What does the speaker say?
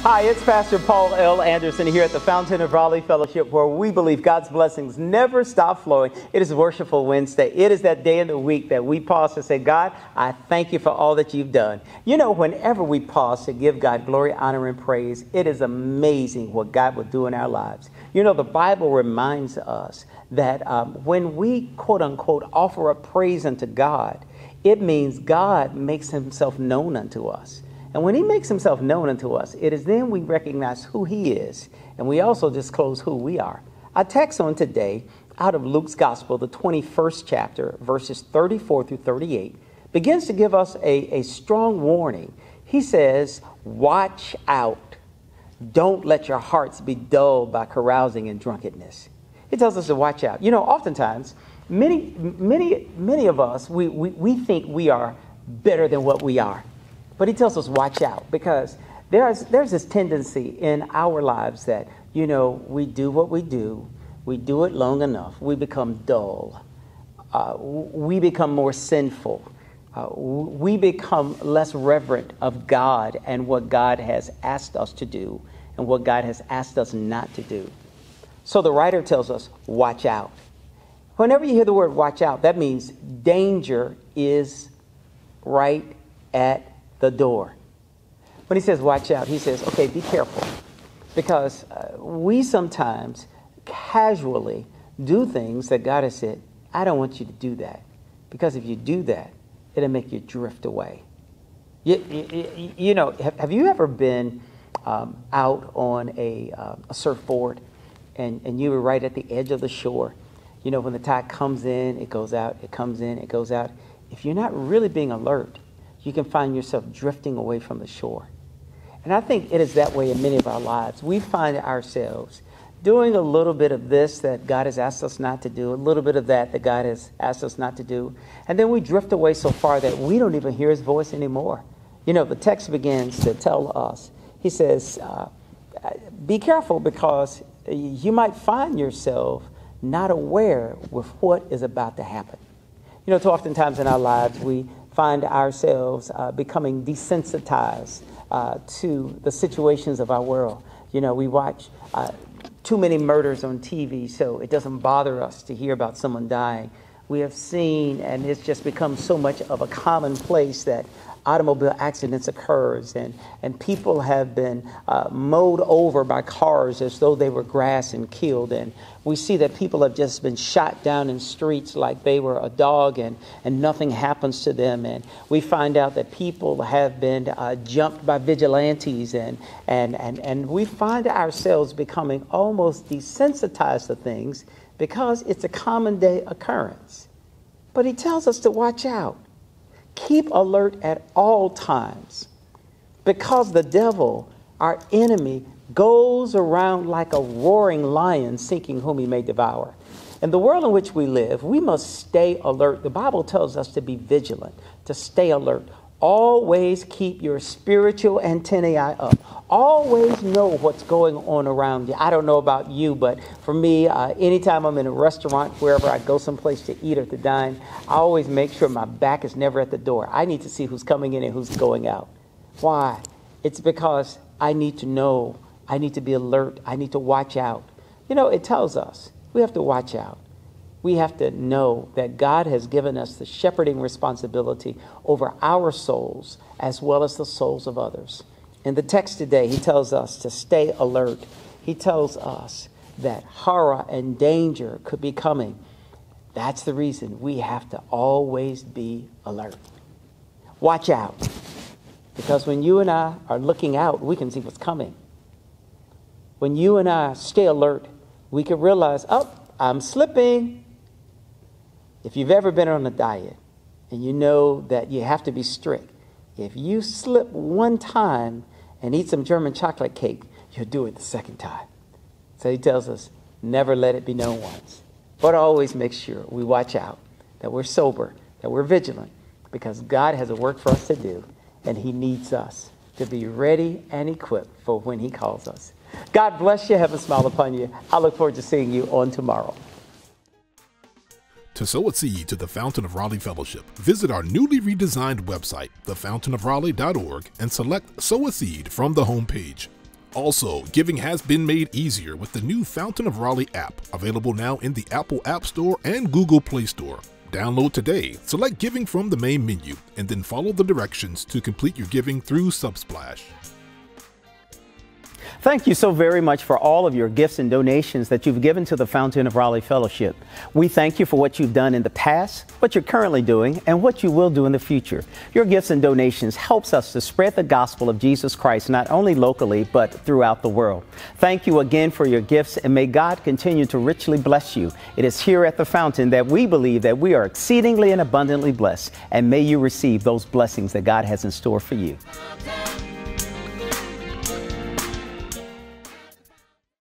Hi, it's Pastor Paul L. Anderson here at the Fountain of Raleigh Fellowship, where we believe God's blessings never stop flowing. It is Worshipful Wednesday. It is that day of the week that we pause to say, God, I thank you for all that you've done. You know, whenever we pause to give God glory, honor, and praise, it is amazing what God will do in our lives. You know, the Bible reminds us that when we, quote unquote, offer up praise unto God, it means God makes himself known unto us. And when he makes himself known unto us, it is then we recognize who he is, and we also disclose who we are. Our text on today, out of Luke's Gospel, the 21st chapter, verses 34 through 38, begins to give us a strong warning. He says, watch out. Don't let your hearts be dulled by carousing and drunkenness. He tells us to watch out. You know, oftentimes, many of us, we think we are better than what we are. But he tells us watch out, because there's this tendency in our lives that, you know, we do what we do it long enough, we become dull, we become more sinful, we become less reverent of God and what God has asked us to do and what God has asked us not to do. So the writer tells us, watch out. Whenever you hear the word watch out, that means danger is right at the door. When he says watch out, he says, okay, be careful, because we sometimes casually do things that God has said, I don't want you to do that, because if you do that, it'll make you drift away. You know, have you ever been out on a surfboard and you were right at the edge of the shore? You know, when the tide comes in, it goes out, it comes in, it goes out. If you're not really being alert, you can find yourself drifting away from the shore. And I think it is that way in many of our lives. We find ourselves doing a little bit of this that God has asked us not to do, a little bit of that God has asked us not to do, and then we drift away so far that we don't even hear his voice anymore. You know, the text begins to tell us, he says, be careful, because you might find yourself not aware with what is about to happen. You know, too oftentimes in our lives, we find ourselves becoming desensitized to the situations of our world. You know, we watch too many murders on TV, so it doesn't bother us to hear about someone dying. We have seen, and it's just become so much of a commonplace that automobile accidents occurs, and people have been mowed over by cars as though they were grass and killed. And we see that people have just been shot down in streets like they were a dog, and nothing happens to them. And we find out that people have been jumped by vigilantes, and we find ourselves becoming almost desensitized to things because it's a common day occurrence. But he tells us to watch out. Keep alert at all times, because the devil, our enemy, goes around like a roaring lion seeking whom he may devour. In the world in which we live, we must stay alert. The Bible tells us to be vigilant, to stay alert. Always keep your spiritual antennae up. Always know what's going on around you. I don't know about you, but for me, anytime I'm in a restaurant, wherever I go someplace to eat or to dine, I always make sure my back is never at the door. I need to see who's coming in and who's going out. Why? It's because I need to know. I need to be alert. I need to watch out. You know, it tells us we have to watch out. We have to know that God has given us the shepherding responsibility over our souls as well as the souls of others. In the text today, he tells us to stay alert. He tells us that horror and danger could be coming. That's the reason we have to always be alert. Watch out. Because when you and I are looking out, we can see what's coming. When you and I stay alert, we can realize, oh, I'm slipping. If you've ever been on a diet and you know that you have to be strict, if you slip one time and eat some German chocolate cake, you'll do it the second time. So he tells us, never let it be known once, but always make sure we watch out, that we're sober, that we're vigilant, because God has a work for us to do, and he needs us to be ready and equipped for when he calls us. God bless you. Have a smile upon you. I look forward to seeing you on tomorrow. To sow a seed to the Fountain of Raleigh Fellowship, visit our newly redesigned website, thefountainofraleigh.org, and select Sow a Seed from the homepage. Also, giving has been made easier with the new Fountain of Raleigh app, available now in the Apple App Store and Google Play Store. Download today, select Giving from the main menu, and then follow the directions to complete your giving through Subsplash. Thank you so very much for all of your gifts and donations that you've given to the Fountain of Raleigh Fellowship. We thank you for what you've done in the past, what you're currently doing, and what you will do in the future. Your gifts and donations helps us to spread the gospel of Jesus Christ, not only locally, but throughout the world. Thank you again for your gifts, and may God continue to richly bless you. It is here at the Fountain that we believe that we are exceedingly and abundantly blessed, and may you receive those blessings that God has in store for you.